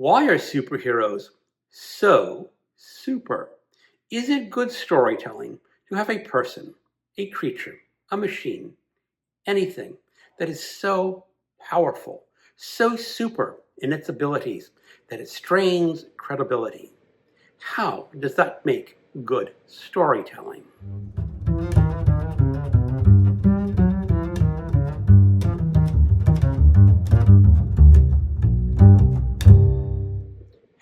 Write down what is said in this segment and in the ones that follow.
Why are superheroes so super? Is it good storytelling to have a person, a creature, a machine, anything that is so powerful, so super in its abilities that it strains credibility? How does that make good storytelling?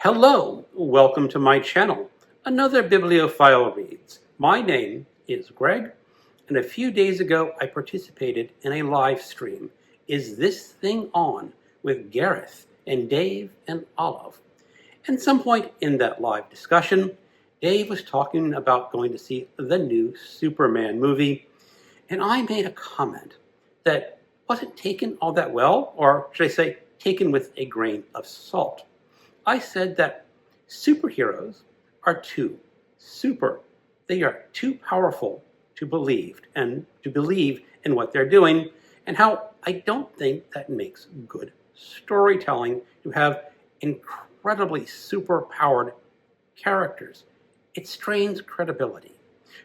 Hello, welcome to my channel. Another Bibliophile Reads. My name is Greg, and a few days ago I participated in a live stream, Is This Thing On? With Gareth and Dave and Olive. And some point in that live discussion, Dave was talking about going to see the new Superman movie, and I made a comment that wasn't taken all that well, or should I say, taken with a grain of salt. I said that superheroes are too super. They are too powerful to believe in what they're doing, and how I don't think that makes good storytelling to have incredibly super-powered characters. It strains credibility.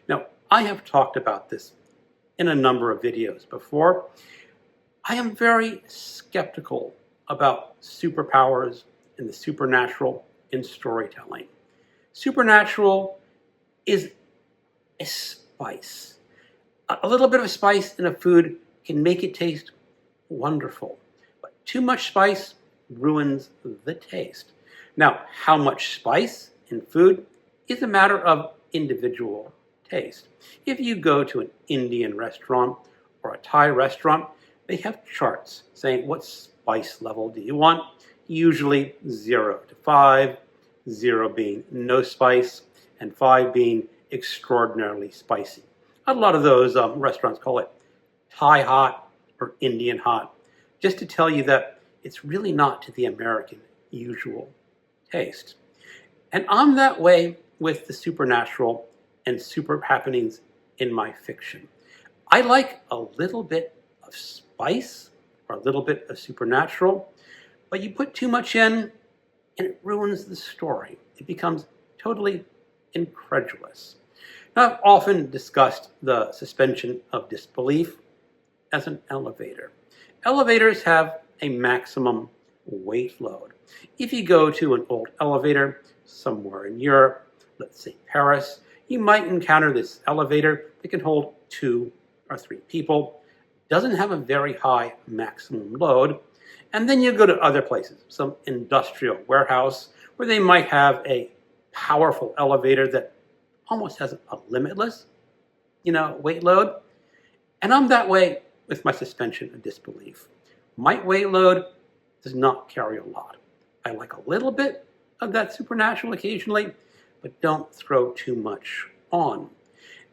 Now, I have talked about this in a number of videos before. I am very skeptical about superpowers and the supernatural in storytelling. Supernatural is a spice. A little bit of spice in a food can make it taste wonderful, but too much spice ruins the taste. Now, how much spice in food is a matter of individual taste. If you go to an Indian restaurant or a Thai restaurant, they have charts saying what spice level do you want. Usually 0 to 5, 0 being no spice, and 5 being extraordinarily spicy. A lot of those restaurants call it Thai hot or Indian hot, just to tell you that it's really not to the American usual taste. And I'm that way with the supernatural and super happenings in my fiction. I like a little bit of spice or a little bit of supernatural, but you put too much in and it ruins the story. It becomes totally incredulous. Now, I've often discussed the suspension of disbelief as an elevator. Elevators have a maximum weight load. If you go to an old elevator somewhere in Europe, let's say Paris, you might encounter this elevator that can hold 2 or 3 people. Doesn't have a very high maximum load. And then you go to other places, some industrial warehouse, where they might have a powerful elevator that almost has a limitless, weight load. And I'm that way with my suspension of disbelief. My weight load does not carry a lot. I like a little bit of that supernatural occasionally, but don't throw too much on.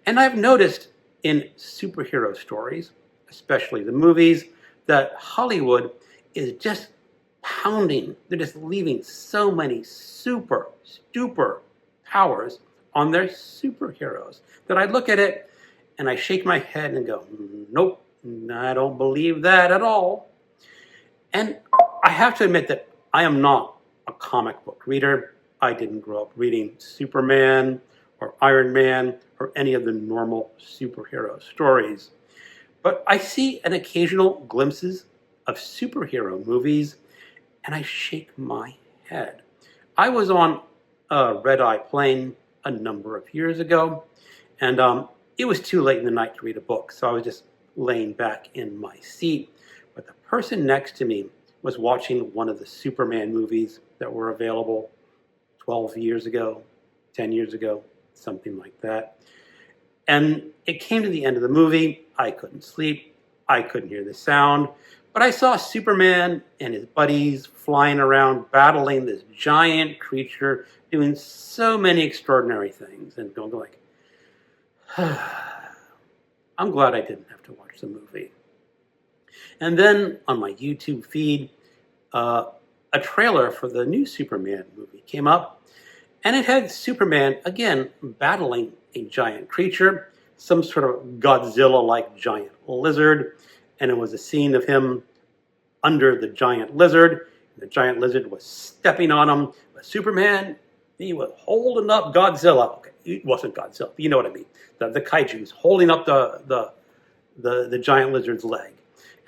And I've noticed in superhero stories, especially the movies, that Hollywood is just pounding. They're just leaving so many super powers on their superheroes that I look at it and I shake my head and go, nope, I don't believe that at all. And I have to admit that I am not a comic book reader. I didn't grow up reading Superman or Iron Man or any of the normal superhero stories. But I see an occasional glimpses of superhero movies, and I shake my head. I was on a red-eye plane a number of years ago, and it was too late in the night to read a book, so I was just laying back in my seat. But the person next to me was watching one of the Superman movies that were available 12 years ago, 10 years ago, something like that. And it came to the end of the movie. I couldn't sleep. I couldn't hear the sound. But I saw Superman and his buddies flying around, battling this giant creature, doing so many extraordinary things, and going like, I'm glad I didn't have to watch the movie. And then on my YouTube feed, a trailer for the new Superman movie came up, and it had Superman, again, battling a giant creature, some sort of Godzilla-like giant lizard, and it was a scene of him under the giant lizard, The giant lizard was stepping on him, but Superman, he was holding up Godzilla. Okay, it wasn't Godzilla, but you know what I mean. The kaiju's holding up the giant lizard's leg.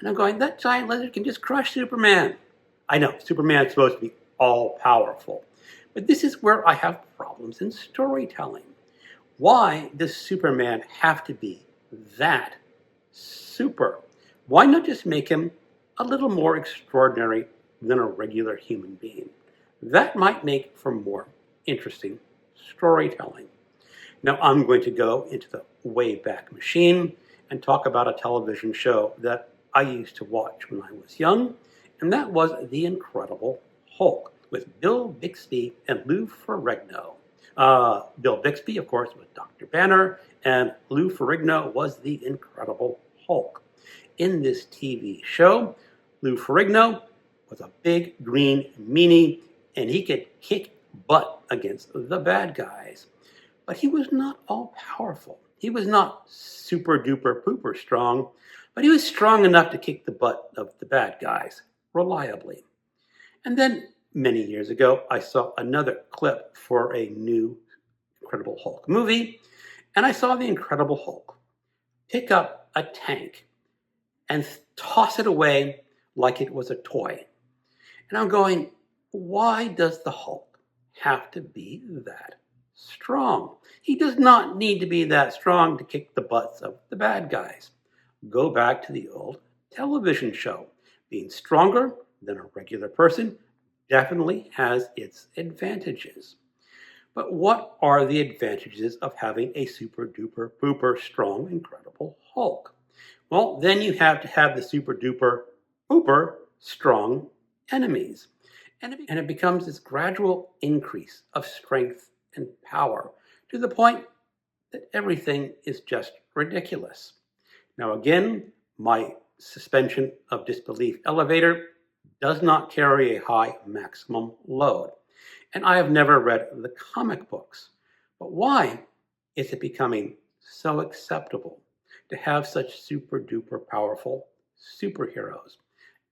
And I'm going, that giant lizard can just crush Superman. I know, Superman's supposed to be all-powerful. But this is where I have problems in storytelling. Why does Superman have to be that super? Why not just make him a little more extraordinary than a regular human being? That might make for more interesting storytelling. Now I'm going to go into the Wayback Machine and talk about a television show that I used to watch when I was young, and that was The Incredible Hulk with Bill Bixby and Lou Ferrigno. Bill Bixby, of course, was Dr. Banner, and Lou Ferrigno was the Incredible Hulk. In this TV show, Lou Ferrigno was a big green meanie, and he could kick butt against the bad guys. But he was not all-powerful. He was not super-duper-pooper strong, but he was strong enough to kick the butt of the bad guys reliably. And then, many years ago, I saw another clip for a new Incredible Hulk movie, and I saw the Incredible Hulk pick up a tank and toss it away like it was a toy. And I'm going, why does the Hulk have to be that strong? He does not need to be that strong to kick the butts of the bad guys. Go back to the old television show. Being stronger than a regular person definitely has its advantages. But what are the advantages of having a super duper pooper strong Incredible Hulk? Well, then you have to have the super duper pooper strong enemies. And it becomes this gradual increase of strength and power to the point that everything is just ridiculous. Now again, my suspension of disbelief elevator does not carry a high maximum load. And I have never read the comic books. But why is it becoming so acceptable to have such super duper powerful superheroes?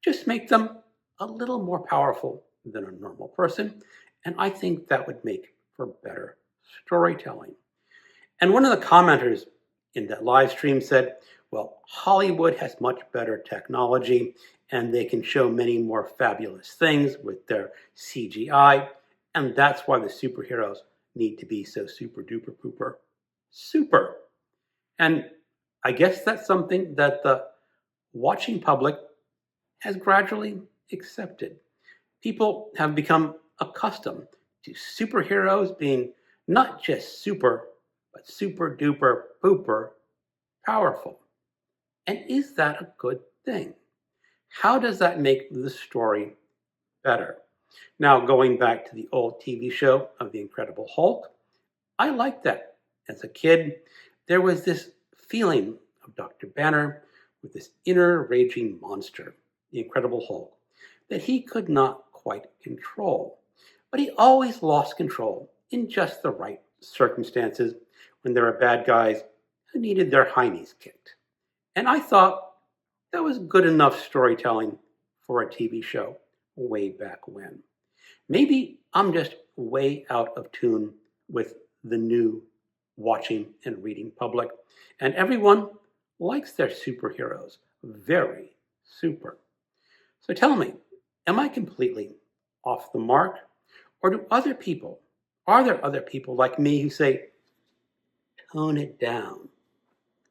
Just make them a little more powerful than a normal person, and I think that would make for better storytelling. And one of the commenters in that live stream said, well, Hollywood has much better technology and they can show many more fabulous things with their CGI, and that's why the superheroes need to be so super duper pooper super. And I guess that's something that the watching public has gradually accepted. People have become accustomed to superheroes being not just super, but super duper pooper powerful. And is that a good thing? How does that make the story better? Now, going back to the old TV show of The Incredible Hulk, I liked that. As a kid, there was this feeling of Dr. Banner with this inner raging monster, the Incredible Hulk, that he could not quite control. But he always lost control in just the right circumstances when there were bad guys who needed their heinies kicked. And I thought that was good enough storytelling for a TV show way back when. Maybe I'm just way out of tune with the new watching and reading public, and everyone likes their superheroes very super. So tell me, am I completely off the mark? Or are there other people like me who say, tone it down?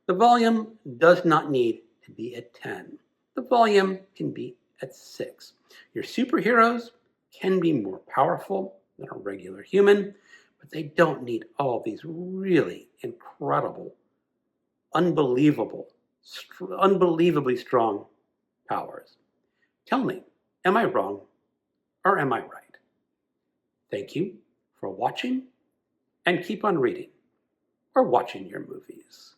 The volume does not need to be at 10. The volume can be at 6. Your superheroes can be more powerful than a regular human, but they don't need all these really incredible, unbelievably strong powers. Tell me, am I wrong or am I right? Thank you for watching, and keep on reading or watching your movies.